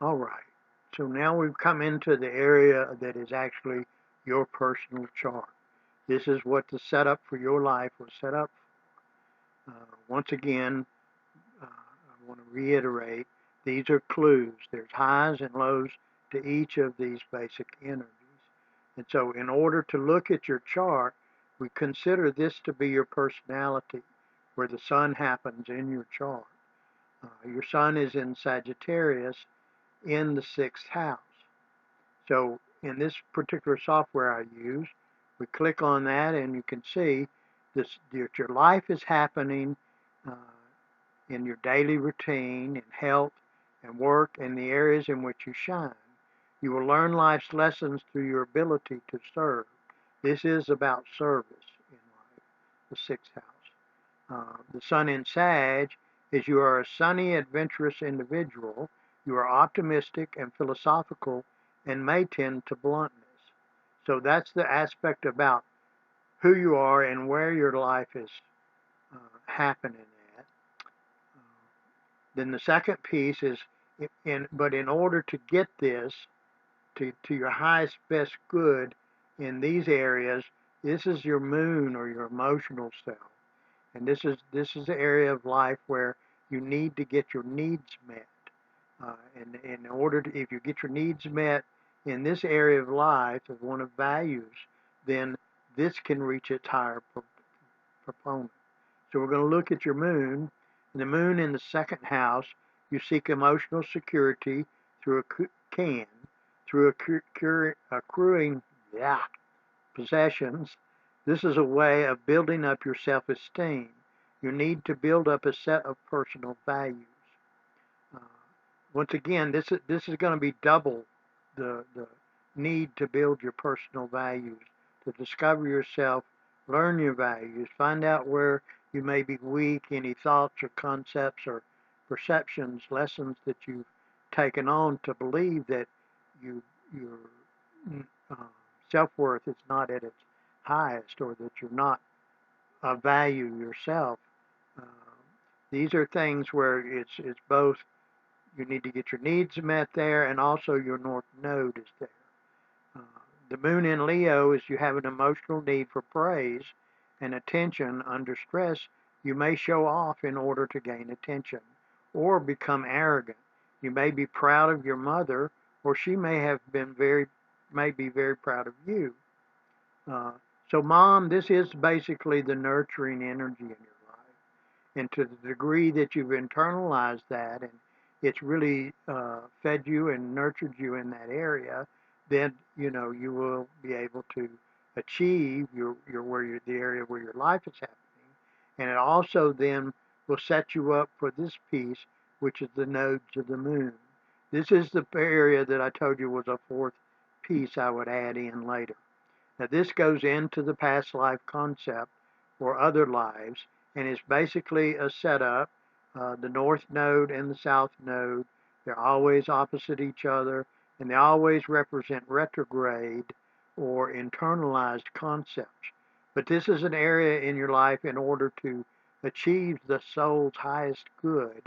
All right. So now we've come into the area that is actually your personal chart. This is what the setup for your life was set up. Once again, I want to reiterate these are clues. There's highs and lows to each of these basic energies. And so, in order to look at your chart, we consider this to be your personality, where the sun happens in your chart. Your sun is in Sagittarius in the sixth house. So in this particular software I use, we click on that and you can see this, that your life is happening uh, in your daily routine, in health and work, and the areas in which you shine. You will learn life's lessons through your ability to serve. This is about service in life, the sixth house. The sun in Sag is you are a sunny, adventurous individual. You are optimistic and philosophical and may tend to bluntness. So that's the aspect about who you are and where your life is happening at. Uh, then the second piece is, but in order to get this to your highest, best good in these areas, this is your moon or your emotional self. And this is the area of life where you need to get your needs met. And in order to, if you get your needs met in this area of life, of one of values, then this can reach its higher proponent. So we're going to look at your moon. And the moon in the second house, you seek emotional security through can, through accruing possessions. This is a way of building up your self-esteem. You need to build up a set of personal values. Uh, Once again, this is going to be double the need to build your personal values, to discover yourself, learn your values, find out where you may be weak, any thoughts or concepts or perceptions, lessons that you've taken on to believe that your uh, self-worth is not at its highest or that you're not a value yourself. Uh, these are things where it's both you need to get your needs met there, and also your North Node is there. Uh, the Moon in Leo is you have an emotional need for praise and attention. Under stress, you may show off in order to gain attention or become arrogant. You may be proud of your mother, or she may be very proud of you. Uh, so, Mom, this is basically the nurturing energy in your life. And to the degree that you've internalized that and it's really fed you and nurtured you in that area, then you will be able to achieve your where you the area where your life is happening, and it also then will set you up for this piece, which is the nodes of the moon. This is the area that I told you was a fourth piece I would add in later. Now, this goes into the past life concept or other lives, and is basically a setup. The north node and the south node, they're always opposite each other, and they always represent retrograde or internalized concepts. But this is an area in your life in order to achieve the soul's highest good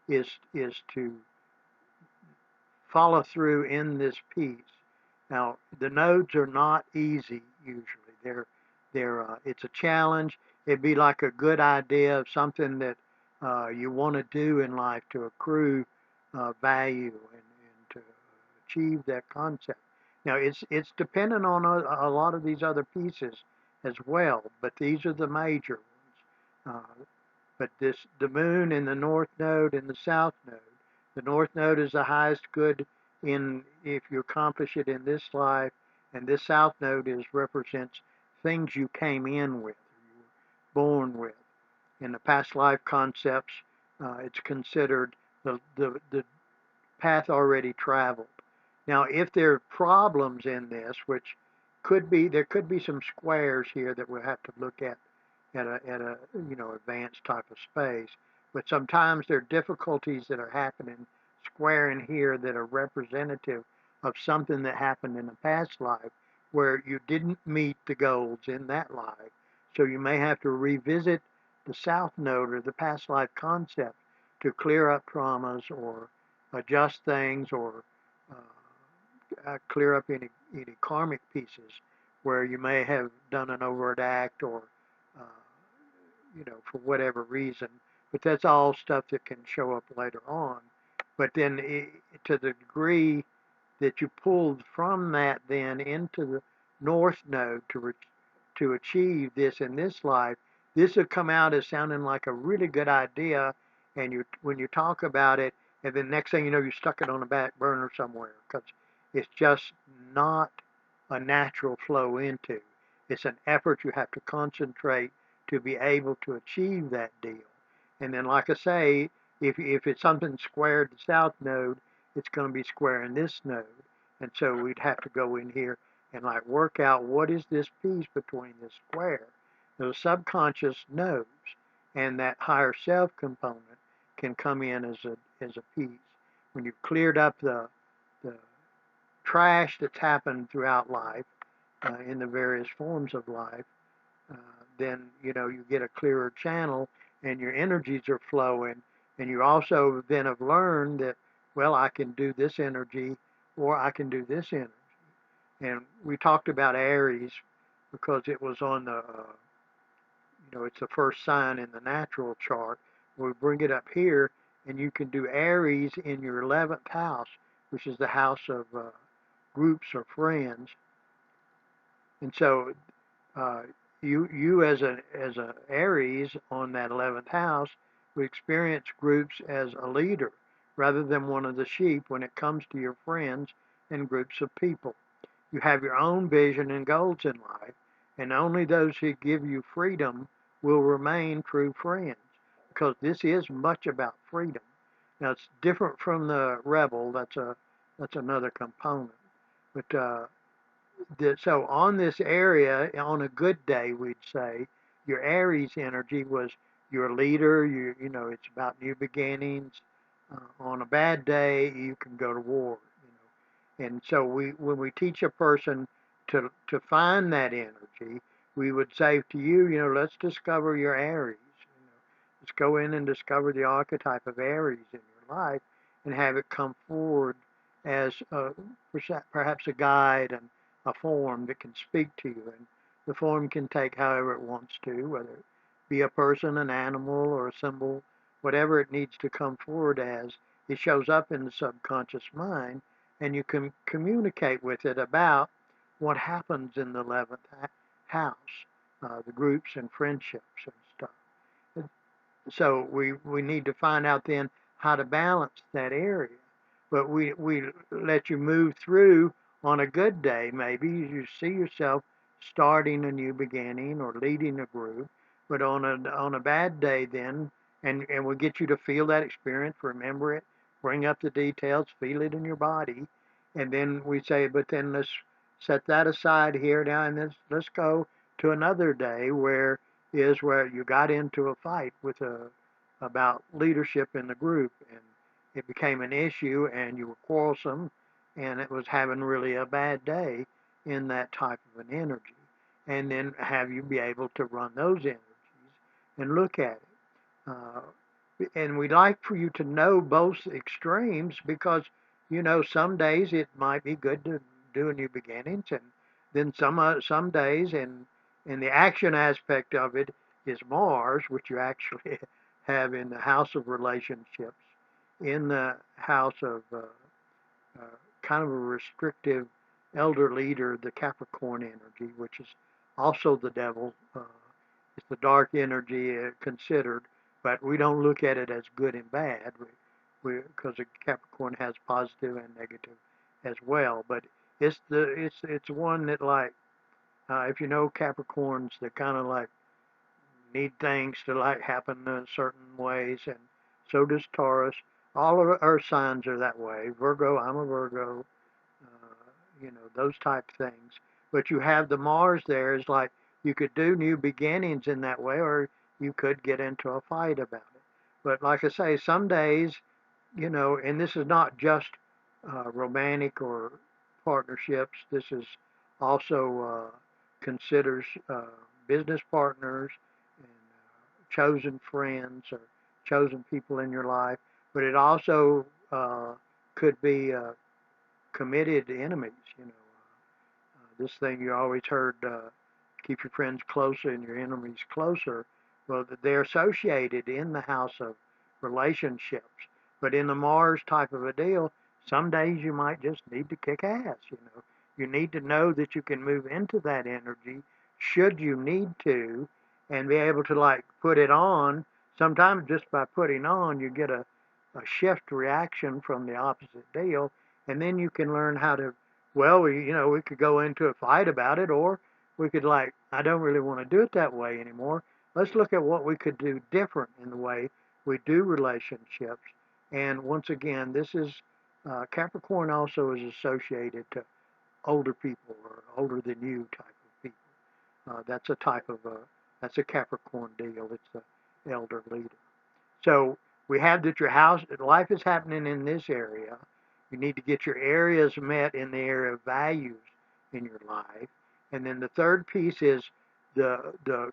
is to follow through in this piece. Now, the nodes are not easy usually. They're it's a challenge. It'd be like a good idea of something that you want to do in life to accrue value and to achieve that concept. Now, it's dependent on a lot of these other pieces as well, but these are the major ones. But the moon in the north node and the south node. The north node is the highest good in if you accomplish it in this life, and this south node is represents things you came in with, you were born with. In the past life concepts, it's considered the path already traveled. Now, if there are problems in this, which there could be some squares here that we'll have to look at a advanced type of space. But sometimes there are difficulties that are happening squaring here that are representative of something that happened in a past life where you didn't meet the goals in that life. So you may have to revisit the south node or the past life concept to clear up traumas or adjust things or clear up any karmic pieces where you may have done an overt act or uh, for whatever reason. But that's all stuff that can show up later on. But then, to the degree that you pulled from that then into the north node to achieve this in this life, this will come out as sounding like a really good idea. And when you talk about it, and then next thing you know, you stuck it on the back burner somewhere because it's just not a natural flow into. It's an effort you have to concentrate to be able to achieve that deal. And then, like I say, if it's something squared the south node, it's going to be squaring this node. And so we'd have to go in here and like work out what is this piece between this square. The subconscious knows, and that higher self component can come in as a piece. When you've cleared up the trash that's happened throughout life, in the various forms of life, uh, then you get a clearer channel and your energies are flowing, and you also then have learned that, well, I can do this energy or I can do this energy. And we talked about Aries because it was on it's the first sign in the natural chart. We bring it up here, and you can do Aries in your 11th house, which is the house of groups or friends. And so uh, you as a Aries on that 11th house would experience groups as a leader rather than one of the sheep when it comes to your friends and groups of people. You have your own vision and goals in life, and only those who give you freedom will remain true friends because this is much about freedom. Now it's different from the rebel. That's another component. But so on this area, on a good day, we'd say your Aries energy was your leader. It's about new beginnings. On a bad day, you can go to war. And so when we teach a person to find that energy, we would say to you, let's discover your Aries. Let's go in and discover the archetype of Aries in your life and have it come forward as perhaps a guide and a form that can speak to you. And the form can take however it wants to, whether it be a person, an animal, or a symbol, whatever it needs to come forward as. It shows up in the subconscious mind, and you can communicate with it about what happens in the 11th house, the groups and friendships and stuff. So we need to find out then how to balance that area. But we let you move through on a good day. Maybe you see yourself starting a new beginning or leading a group. But on a bad day, then and we'll get you to feel that experience, remember it, bring up the details, feel it in your body, and then we say, but then let's set that aside here now, and let's go to another day where you got into a fight about leadership in the group, and it became an issue, and you were quarrelsome, and it was having really a bad day in that type of an energy, and then have you be able to run those energies and look at it. And we'd like for you to know both extremes because, some days it might be good to do a new beginnings, and then some days, and the action aspect of it is Mars, which you actually have in the house of relationships, in the house of kind of a restrictive elder leader, the Capricorn energy, which is also the devil. It's the dark energy considered, but we don't look at it as good and bad because Capricorn has positive and negative as well. But it's one that, like, if you know Capricorns, they kind of like need things to like happen in certain ways, and so does Taurus. All of our signs are that way. Virgo, I'm a Virgo. Those type things. But you have the Mars there is like you could do new beginnings in that way, or you could get into a fight about it. But like I say, some days, and this is not just romantic or partnerships. This is also considers business partners and chosen friends or chosen people in your life. But it also could be committed enemies. This thing you always heard, keep your friends closer and your enemies closer. Well, they're associated in the house of relationships. But in the Mars type of a deal, some days you might just need to kick ass. You need to know that you can move into that energy should you need to and be able to like put it on. Sometimes just by putting on, you get a shift reaction from the opposite deal, and then you can learn how to, well, we could go into a fight about it, or we could like, I don't really want to do it that way anymore. Let's look at what we could do different in the way we do relationships. And once again, this is Capricorn also is associated to older people or older than you type of people. That's a type of that's a Capricorn deal. It's the elder leader. So we have that your house life is happening in this area. You need to get your areas met in the area of values in your life. And then the third piece is the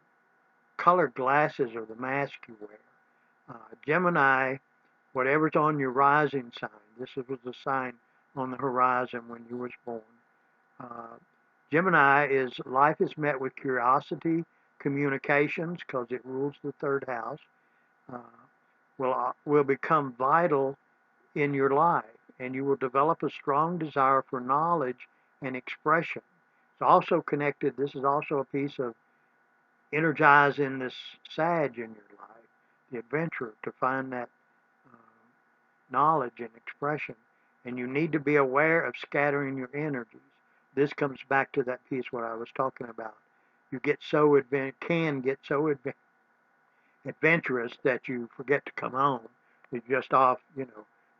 colored glasses or the mask you wear. Gemini, whatever's on your rising sign, this was the sign on the horizon when you was born. Uh, Gemini is life is met with curiosity, communications, because it rules the third house. Uh, will become vital in your life, and you will develop a strong desire for knowledge and expression. It's also connected. This is also a piece of energizing this Sag in your life, the adventurer, to find that uh, knowledge and expression. And you need to be aware of scattering your energies. This comes back to that piece what I was talking about. You get so can get so adventurous that you forget to come home. You're just off,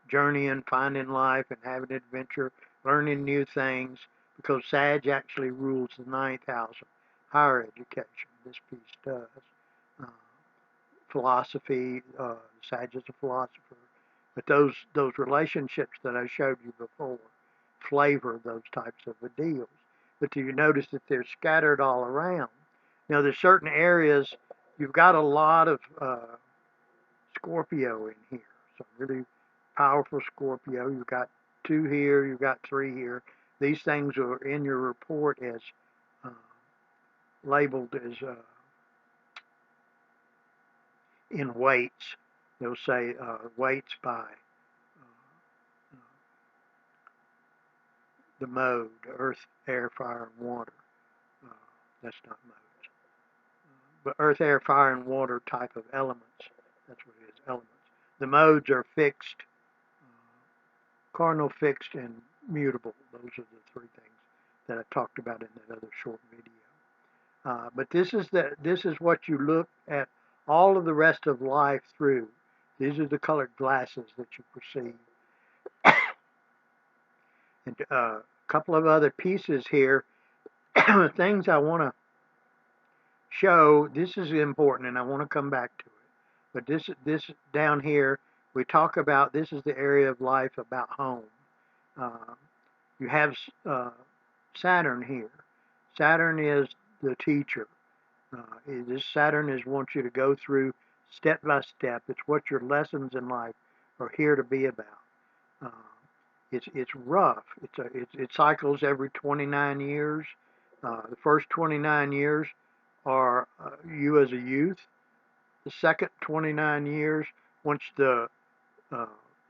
journeying, finding life, and having adventure, learning new things, because Sag actually rules the ninth house of higher education. This piece does. Uh, Philosophy, Sag is a philosopher, but those relationships that I showed you before flavor those types of deals. But do you notice that they're scattered all around? Now, there's certain areas you've got a lot of Scorpio in here. Some really powerful Scorpio. You've got two here, you've got three here. These things are in your report as uh, labeled as in weights. They'll say weights by the mode, earth, air, fire, and water. Uh, that's not modes. But earth, air, fire, and water type of elements. That's what it is, elements. The modes are fixed, cardinal, fixed, and mutable. Those are the three things that I talked about in that other short video. But this is what you look at all of the rest of life through. These are the colored glasses that you perceive. And a couple of other pieces here, things I want to show. This is important, and I want to come back to it. But this down here, we talk about. This is the area of life about home. Uh, you have Saturn here. Saturn is the teacher. This Saturn is wants you to go through step by step. It's what your lessons in life are here to be about. Uh, it's rough. It cycles every 29 years. The first 29 years are you as a youth. The second 29 years, once the uh,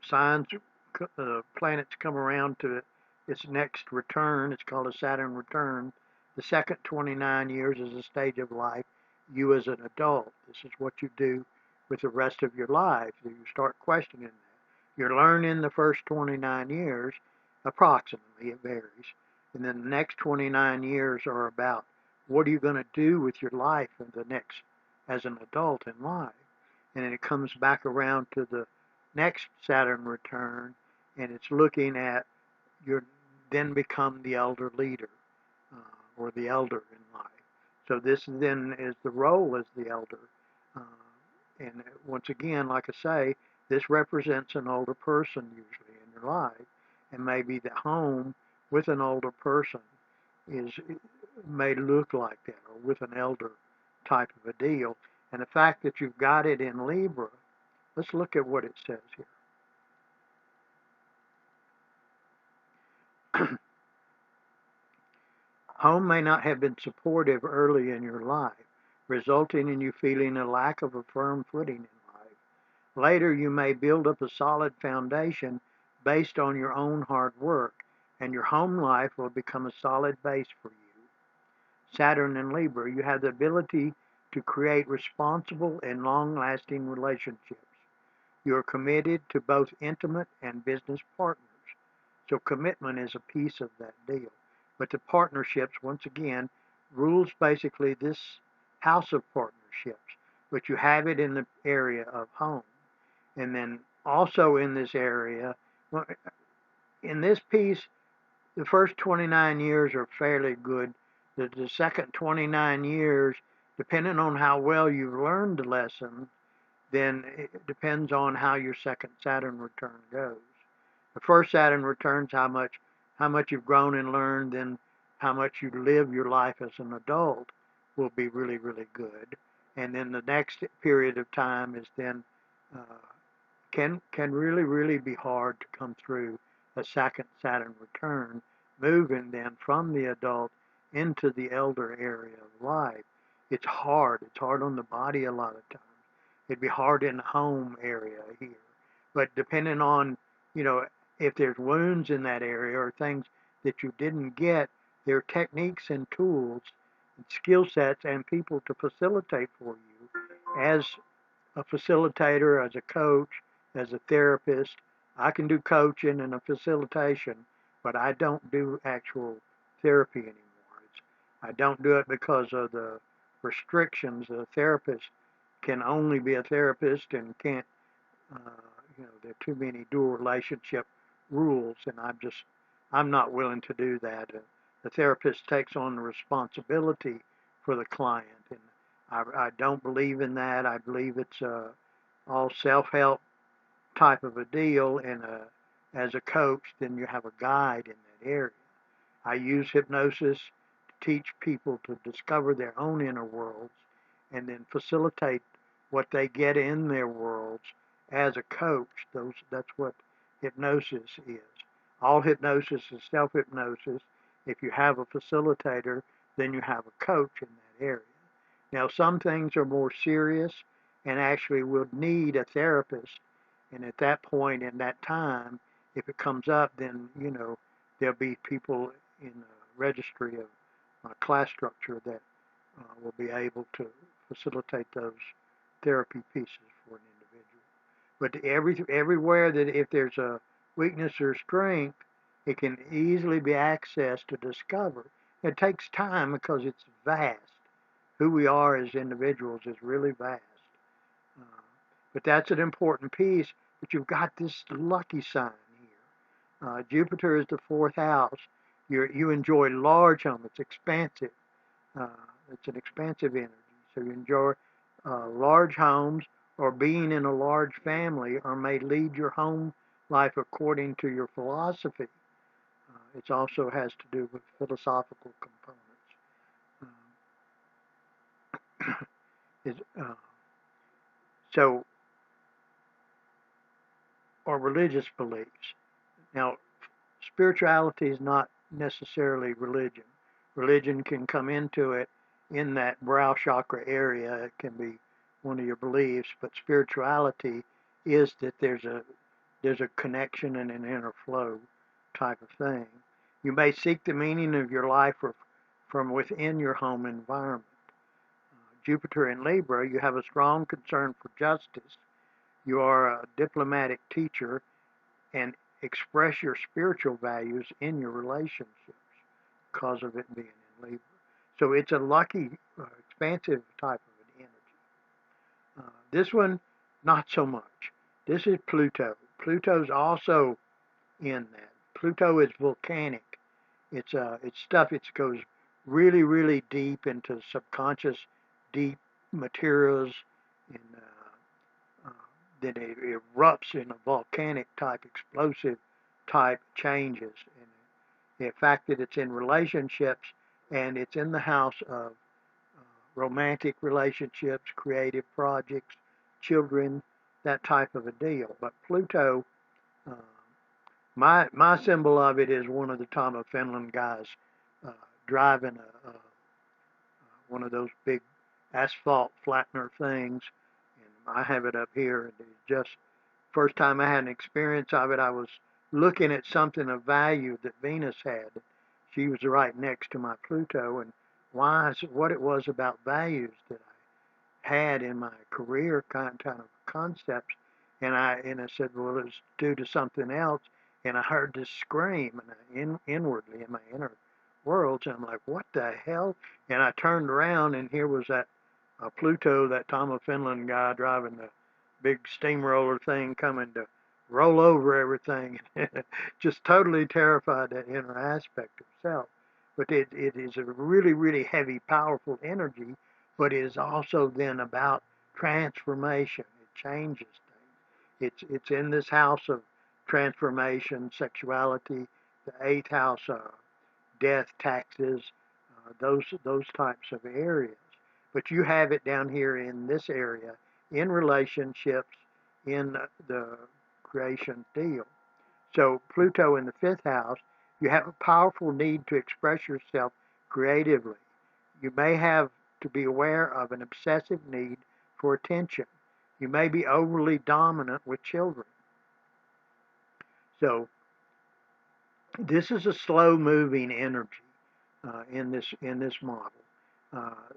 signs, planets come around to its next return, it's called a Saturn return. The second 29 years is a stage of life. You as an adult, this is what you do with the rest of your life. You start questioning that. You're learning the first 29 years, approximately, it varies. And then the next 29 years are about what are you going to do with your life in the next, as an adult in life. And then it comes back around to the next Saturn return, and it's looking at your then become the elder leader or the elder in life. So this then is the role as the elder. Uh, and once again, like I say, this represents an older person usually in your life, and maybe the home with an older person is may look like that, or with an elder type of a deal. And the fact that you've got it in Libra, let's look at what it says here. Home may not have been supportive early in your life, resulting in you feeling a lack of a firm footing in life. Later, you may build up a solid foundation based on your own hard work, and your home life will become a solid base for you. Saturn and Libra, you have the ability to create responsible and long lasting relationships. You are committed to both intimate and business partners. So commitment is a piece of that deal. But the partnerships, once again, rules basically this house of partnerships, but you have it in the area of home. And then also in this area, well, in this piece, the first 29 years are fairly good. The second 29 years, depending on how well you've learned the lesson, then it depends on how your second Saturn return goes. The first Saturn returns how much you've grown and learned, then how much you live your life as an adult will be really, really good. And then the next period of time is then uh, can really, really be hard to come through a second Saturn return, moving then from the adult into the elder area of life. It's hard. It's hard on the body a lot of times. It'd be hard in the home area here. But depending on, you know, if there's wounds in that area or things that you didn't get, there are techniques and tools and skill sets and people to facilitate for you as a facilitator, as a coach, as a therapist. I can do coaching and a facilitation, but I don't do actual therapy anymore. I don't do it because of the restrictions. A therapist can only be a therapist and can't, uh, there are too many dual relationship rules, and I'm not willing to do that. The therapist takes on the responsibility for the client, and I don't believe in that. I believe it's all self-help type of a deal, and as a coach, then you have a guide in that area. I use hypnosis to teach people to discover their own inner worlds and then facilitate what they get in their worlds as a coach. That's what hypnosis is. All hypnosis is self-hypnosis. If you have a facilitator, then you have a coach in that area. Now, some things are more serious and actually would need a therapist. And at that point in that time, if it comes up, then, there'll be people in the registry of class structure that will be able to facilitate those therapy pieces for an individual. But everywhere that if there's a weakness or strength, it can easily be accessed to discover. It takes time because it's vast. Who we are as individuals is really vast. Uh, but that's an important piece. But you've got this lucky sign here. Jupiter is the fourth house. You enjoy large home. It's expansive. Uh, it's an expansive energy. So you enjoy large homes or being in a large family or may lead your home life according to your philosophy. It also has to do with philosophical components. Is, so, or religious beliefs. Now, spirituality is not necessarily religion. Religion can come into it in that brow chakra area. It can be one of your beliefs, but spirituality is that there's a connection and an inner flow type of thing. You may seek the meaning of your life from within your home environment. Jupiter in Libra, you have a strong concern for justice. You are a diplomatic teacher and express your spiritual values in your relationships because of it being in Libra. So it's a lucky, expansive type of an energy. This one, not so much. This is Pluto. Pluto's also in that. Pluto is volcanic. It's stuff. It goes really, really deep into subconscious, deep materials, and then it erupts in a volcanic type, explosive type changes. And the fact that it's in relationships and it's in the house of romantic relationships, creative projects, children, that type of a deal. But Pluto, uh, my symbol of it is one of the Tom of Finland guys, driving one of those big asphalt flattener things, and I have it up here. And it's just first time I had an experience of it. I was looking at something of value that Venus had. She was right next to my Pluto, and what it was about values that I had in my career kind of concepts. And I said, well, it's due to something else. And I heard this scream, and inwardly in my inner worlds, and I'm like, what the hell? And I turned around, and here was that Pluto, that Tom of Finland guy driving the big steamroller thing, coming to roll over everything. Just totally terrified that inner aspect of self. But it is a really, really heavy, powerful energy, but it is also then about transformation. It changes things. It's in this house of transformation, sexuality, the eighth house, death, taxes, those types of areas. But you have it down here in this area, in relationships, in the creation deal. So Pluto in the fifth house, you have a powerful need to express yourself creatively. You may have to be aware of an obsessive need for attention. You may be overly dominant with children. So this is a slow moving energy in this model.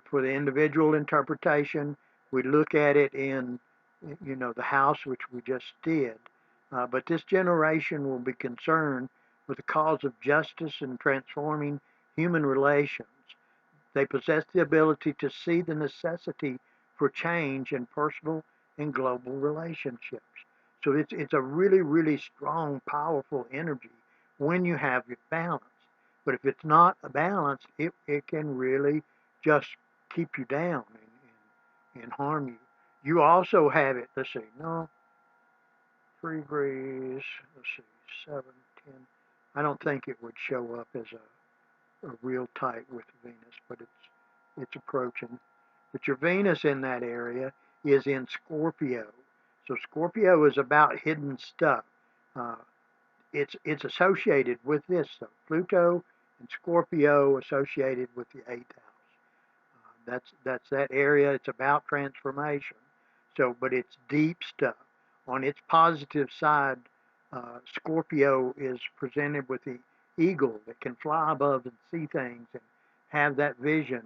For the individual interpretation, we look at it in the house which we just did. But this generation will be concerned with the cause of justice and transforming human relations. They possess the ability to see the necessity for change in personal and global relationships. So it's a really, really strong, powerful energy when you have it balanced. But if it's not balanced, it can really just keep you down and harm you. You also have it, let's see, no, 3 degrees, let's see, 7, 10. I don't think it would show up as a real tight with Venus, but it's approaching. But your Venus in that area is in Scorpio. So Scorpio is about hidden stuff. Uh, it's associated with this. So Pluto and Scorpio associated with the eighth house. That's that area. It's about transformation. So, but it's deep stuff. On its positive side, Scorpio is presented with the eagle that can fly above and see things and have that vision.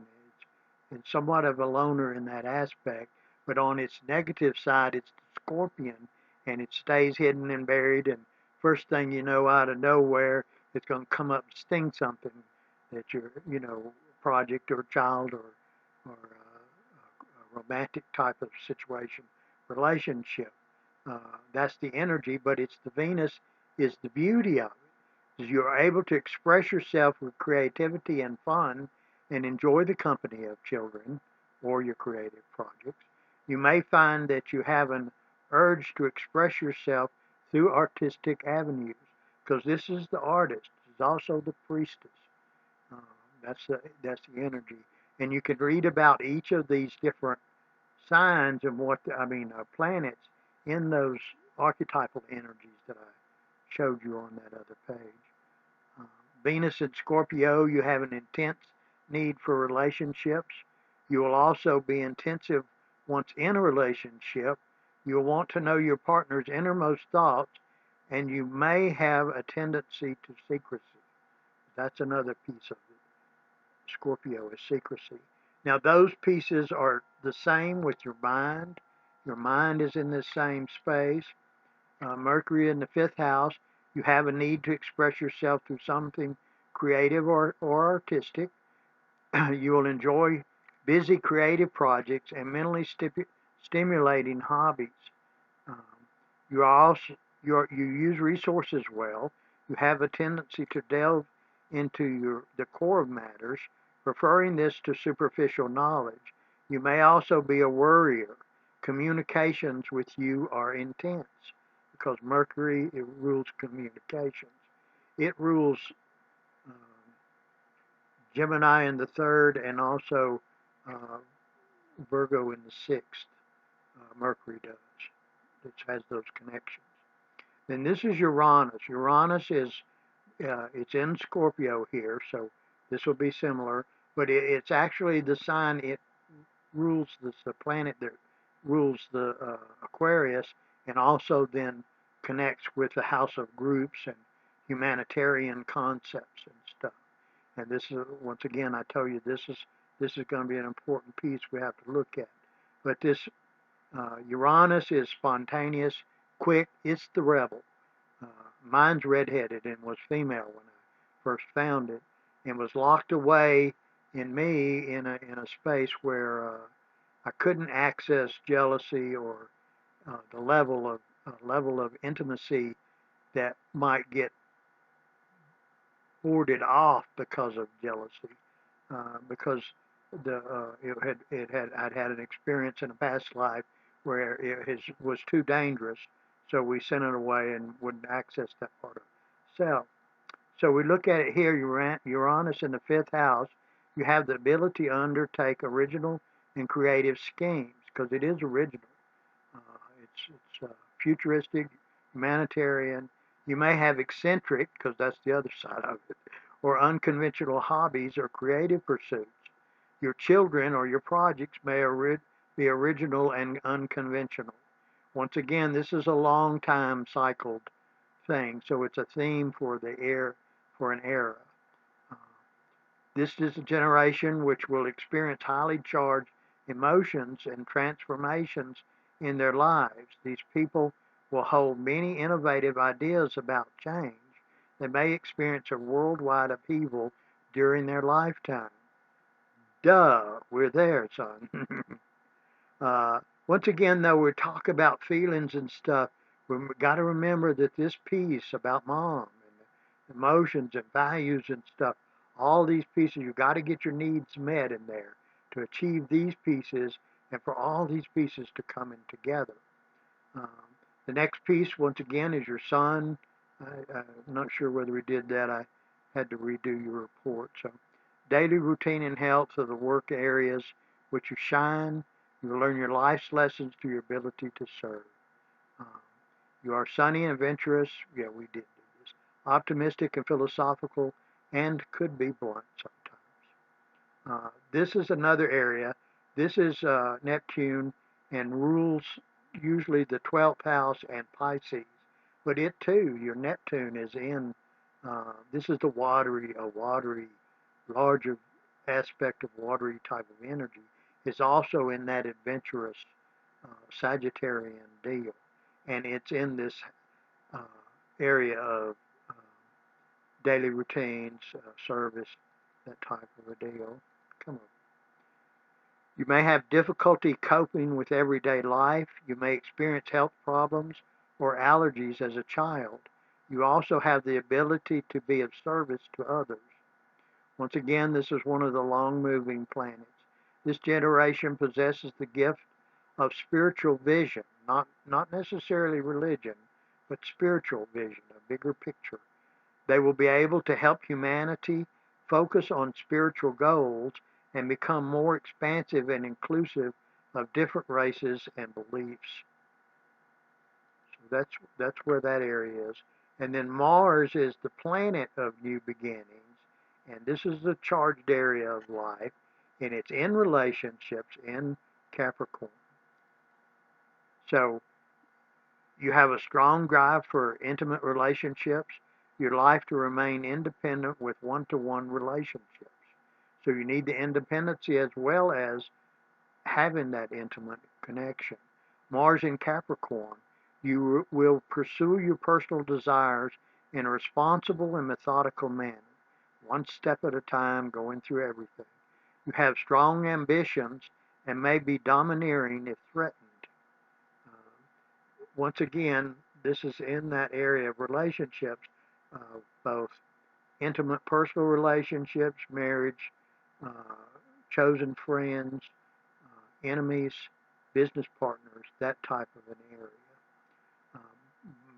It's somewhat of a loner in that aspect. But on its negative side, it's the scorpion, and it stays hidden and buried. And first thing you know, out of nowhere, it's going to come up and sting something that your project or child or a romantic type of situation, relationship. That's the energy, but it's the Venus is the beauty of it. Is you're able to express yourself with creativity and fun and enjoy the company of children or your creative projects. You may find that you have an urge to express yourself through artistic avenues because this is the artist, is also the priestess. Uh, that's the energy, and you can read about each of these different signs and planets in those archetypal energies that I showed you on that other page. Uh, Venus in Scorpio, you have an intense need for relationships. You will also be intensive once in a relationship. You'll want to know your partner's innermost thoughts, and you may have a tendency to secrecy. That's another piece of it. Scorpio is secrecy. Now, those pieces are the same with your mind. Your mind is in the same space. Mercury in the fifth house, you have a need to express yourself through something creative or artistic. You will enjoy busy creative projects and mentally stimulating hobbies. Um, you also you use resources well. You have a tendency to delve into the core of matters, preferring this to superficial knowledge. You may also be a worrier. Communications with you are intense because Mercury it rules communications. It rules um, Gemini in the third and also uh, Virgo in the sixth. Mercury does. It has those connections. Then this is Uranus. Uranus is it's in Scorpio here, so This will be similar, but it's actually the sign. It rules the planet that rules the Aquarius, and also then connects with the house of groups and humanitarian concepts and stuff. And this is, once again, I tell you, this is going to be an important piece we have to look at. But this Uranus is spontaneous, quick. It's the rebel. Uh, Mine's redheaded and was female when I first found it, and was locked away in me in a space where I couldn't access jealousy or the level of intimacy that might get boarded off because of jealousy, because I'd had an experience in a past life where was too dangerous, so we sent it away and wouldn't access that part of self. So we look at it here, Uranus in the fifth house. You have the ability to undertake original and creative schemes because it is original. It's futuristic, humanitarian. You may have eccentric, because that's the other side of it, or unconventional hobbies or creative pursuits. Your children or your projects may be original and unconventional. Once again, this is a long time cycled thing, so it's a theme for for an era. Uh, this is a generation which will experience highly charged emotions and transformations in their lives. These people will hold many innovative ideas about change. They may experience a worldwide upheaval during their lifetime. Duh, we're there, son. Once again, though, we talk about feelings and stuff. We've got to remember that this piece about mom and emotions and values and stuff, all these pieces, you've got to get your needs met in there to achieve these pieces and for all these pieces to come in together. Um, the next piece, once again, is your sun. I'm not sure whether we did that. I had to redo your report. So, daily routine and health are the work areas which you shine. You learn your life's lessons through your ability to serve. Um, you are sunny and adventurous. Yeah, we did do this. Optimistic and philosophical, and could be blunt sometimes. This is another area. This is Neptune and rules usually the 12th house and Pisces. But it too, your Neptune is in, this is a watery, larger aspect of watery type of energy, is also in that adventurous Sagittarian deal. And it's in this uh, area of uh, daily routines, service, that type of a deal. Come on. You may have difficulty coping with everyday life. You may experience health problems or allergies as a child. You also have the ability to be of service to others. Once again, this is one of the long moving planets. This generation possesses the gift of spiritual vision, not necessarily religion, but spiritual vision, a bigger picture. They will be able to help humanity focus on spiritual goals and become more expansive and inclusive of different races and beliefs. So that's where that area is. And then Mars is the planet of new beginnings, and this is the charged area of life, and it's in relationships in Capricorn. So you have a strong drive for intimate relationships, your life to remain independent with one-to-one relationships. So you need the independency as well as having that intimate connection. Mars in Capricorn, you will pursue your personal desires in a responsible and methodical manner, one step at a time, going through everything. You have strong ambitions and may be domineering if threatened. Once again, this is in that area of relationships, both intimate personal relationships, marriage, uh, chosen friends, enemies, business partners, that type of an area.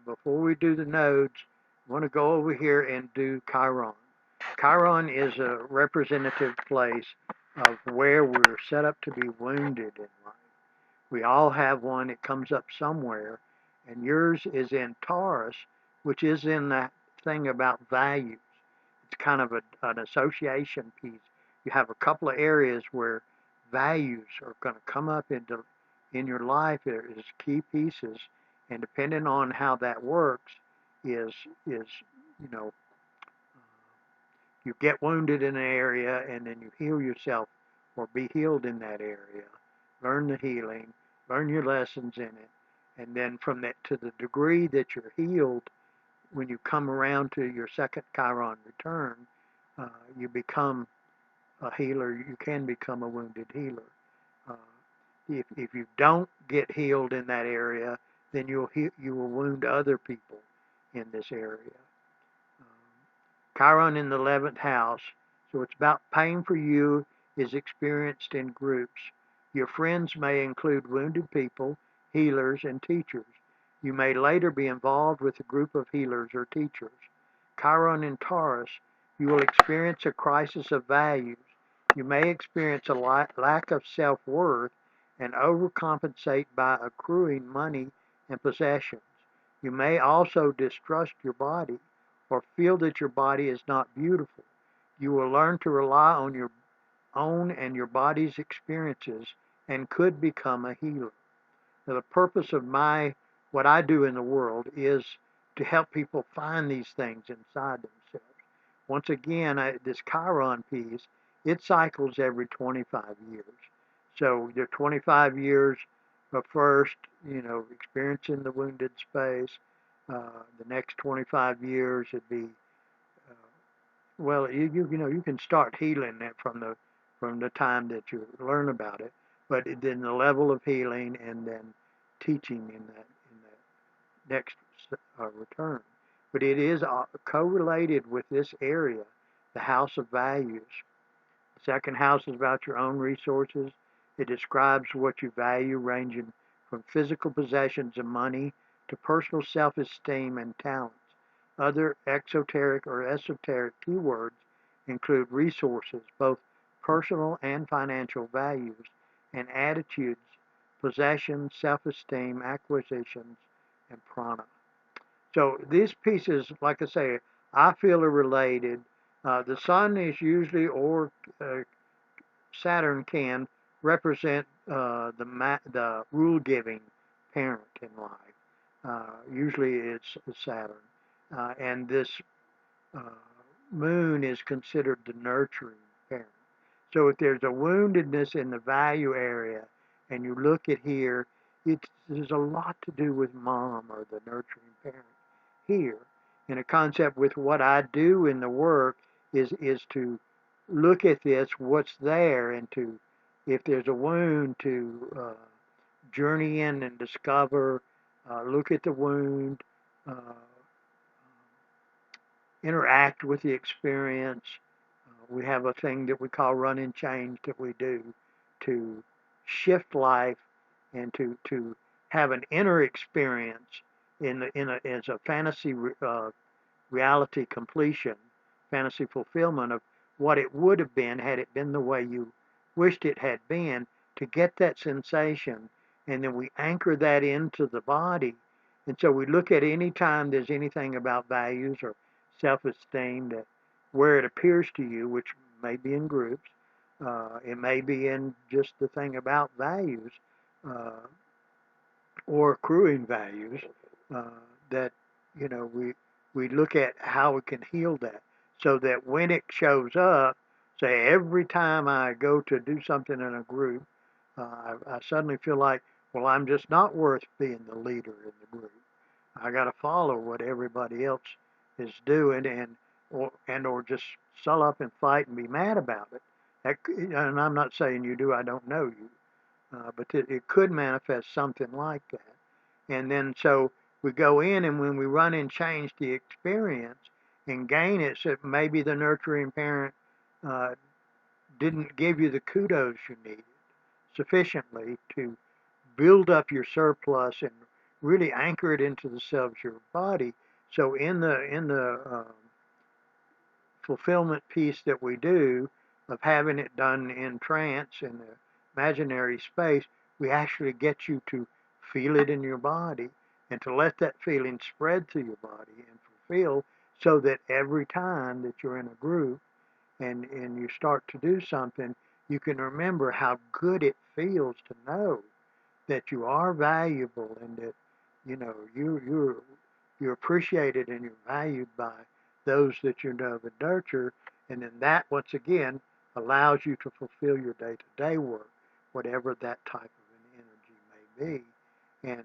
Before we do the nodes, I want to go over here and do Chiron. Chiron is a representative place of where we're set up to be wounded in life. We all have one. It comes up somewhere. And yours is in Taurus, which is in that thing about values. it's kind of an association piece. You have a couple of areas where values are going to come up in your life as key pieces, and depending on how that works, is you know you get wounded in an area and then you heal yourself or be healed in that area. Learn the healing, learn your lessons in it, and then from that to the degree that you're healed, when you come around to your second Chiron return, you become a healer. You can become a wounded healer. Uh, if you don't get healed in that area, then you will wound other people in this area. Chiron in the 11th house, so it's about pain for you is experienced in groups. Your friends may include wounded people, healers, and teachers. You may later be involved with a group of healers or teachers. Chiron in Taurus, you will experience a crisis of values. You may experience a lack of self-worth and overcompensate by accruing money and possessions. You may also distrust your body or feel that your body is not beautiful. You will learn to rely on your own and your body's experiences and could become a healer. Now, the purpose of what I do in the world is to help people find these things inside themselves. Once again, this Chiron piece, it cycles every 25 years. So there are 25 years of first, experiencing the wounded space. The next 25 years would be, well, you can start healing it from the time that you learn about it, but then the level of healing and then teaching in that next return. But it is correlated with this area, the house of values. The second house is about your own resources. It describes what you value, ranging from physical possessions and money to personal self-esteem and talents. Other exoteric or esoteric keywords include resources, both personal and financial values, and attitudes, possessions, self-esteem, acquisitions, and prana. So these pieces, like I say, I feel are related. The sun is usually, or Saturn can represent the rule-giving parent in life. Usually it's Saturn. And this uh, moon is considered the nurturing parent. So if there's a woundedness in the value area, and you look at here, there's a lot to do with mom or the nurturing parent here. And a concept with what I do in the work is to look at this, what's there, and to, if there's a wound, to journey in and discover, look at the wound, uh, interact with the experience. We have a thing that we call run and change that we do to shift life and to have an inner experience as a fantasy reality completion, fantasy fulfillment of what it would have been had it been the way you wished it had been, to get that sensation, and then we anchor that into the body. And so we look at any time there's anything about values or self-esteem that where it appears to you, which may be in groups, it may be in just the thing about values, uh, or accruing values, uh, that we look at how we can heal that, so that when it shows up, say every time I go to do something in a group, I suddenly feel like, well, I'm just not worth being the leader in the group. I got to follow what everybody else is doing, or just sull up and fight and be mad about it. And I'm not saying you do. I don't know you, but it could manifest something like that. And then so we go in, and when we run and change the experience and gain it, so maybe the nurturing parent uh, didn't give you the kudos you needed sufficiently to build up your surplus and really anchor it into the cells of your body. So in the fulfillment piece that we do of having it done in trance in the imaginary space, we actually get you to feel it in your body and to let that feeling spread through your body and fulfill. so that every time that you're in a group and you start to do something, you can remember how good it feels to know that you are valuable and that you're appreciated and you're valued by those that you know and nurture, and then that once again allows you to fulfill your day-to-day work, whatever that type of an energy may be, and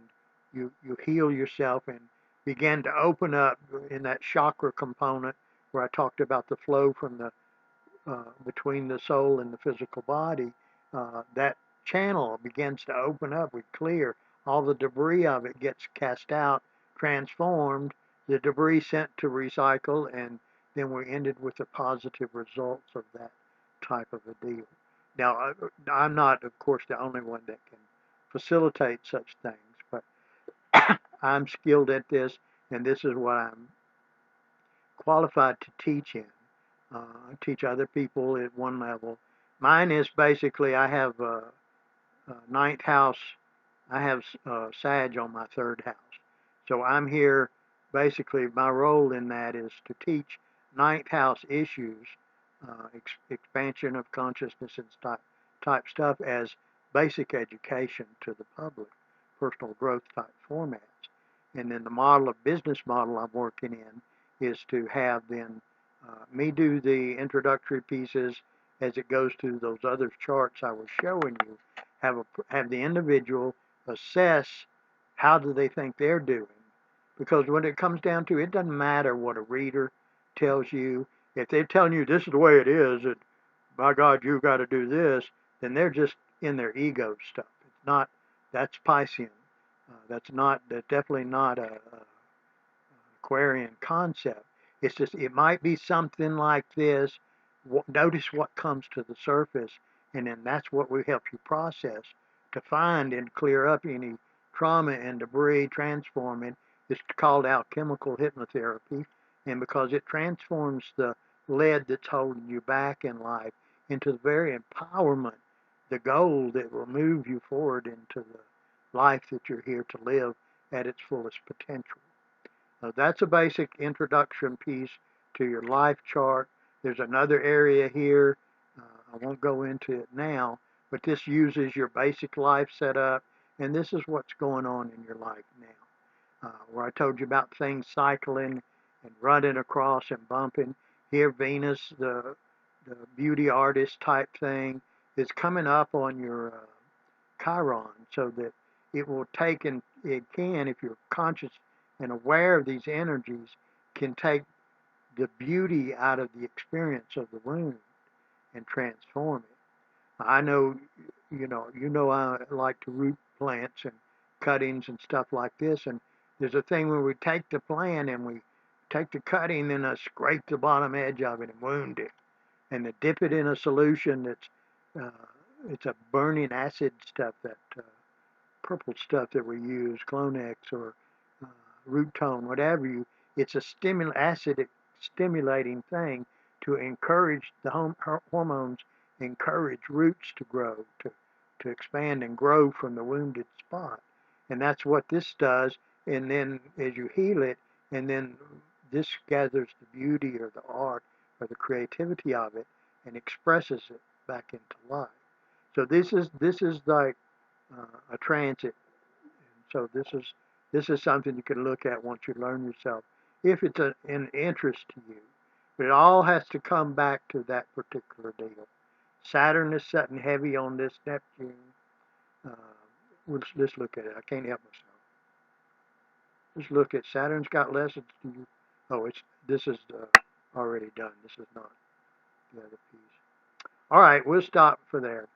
you heal yourself and begin to open up in that chakra component where I talked about the flow from the between the soul and the physical body, that channel begins to open up. We clear all the debris of it gets cast out, transformed, the debris sent to recycle, and then we ended with the positive results of that type of a deal. Now, I'm not, of course, the only one that can facilitate such things, but I'm skilled at this, and this is what I'm qualified to teach in. Teach other people at one level. Mine is basically I have ninth house. I have Sag on my third house, so I'm here. Basically, my role in that is to teach ninth house issues, expansion of consciousness and type stuff as basic education to the public, personal growth type formats. And then the model of business model I'm working in is to have then me do the introductory pieces as it goes through those other charts I was showing you. Have the individual assess how do they think they're doing, because when it comes down to it, it doesn't matter what a reader tells you. If they're telling you this is the way it is, and by God you got to do this, then they're just in their ego stuff. It's not. That's Piscean. That's definitely not a Aquarian concept. It's just it might be something like this. Notice what comes to the surface, and then that's what we help you process to find and clear up any trauma and debris, transform it. It's called alchemical hypnotherapy, and because it transforms the lead that's holding you back in life into the very empowerment, the gold that will move you forward into the life that you're here to live at its fullest potential. That's a basic introduction piece to your life chart. There's another area here. I won't go into it now, but this uses your basic life setup, and this is what's going on in your life now. Where I told you about things cycling and running across and bumping. Here, Venus, the beauty artist type thing, is coming up on your Chiron, so that it will take and it can, if you're conscious and aware of these energies, can take the beauty out of the experience of the wound and transform it. I know, I like to root plants and cuttings and stuff like this, and there's a thing where we take the plant and we take the cutting and scrape the bottom edge of it and wound it, and to dip it in a solution that's it's a burning acid stuff, that purple stuff that we use, Clonex or uh, root tone, whatever you. It's a acid stimulating thing to encourage the hormones, encourage roots to grow, to expand and grow from the wounded spot, and that's what this does. And then as you heal it, and then this gathers the beauty or the art or the creativity of it and expresses it back into life. So this is like a transit. And so this is something you can look at once you learn yourself, if it's an interest to you. But it all has to come back to that particular deal. Saturn is sitting heavy on this Neptune. Uh, let's look at it. I can't help myself. Let's look at Saturn's got lessons to you. Oh, this is already done. This is not the other piece. All right, we'll stop for there.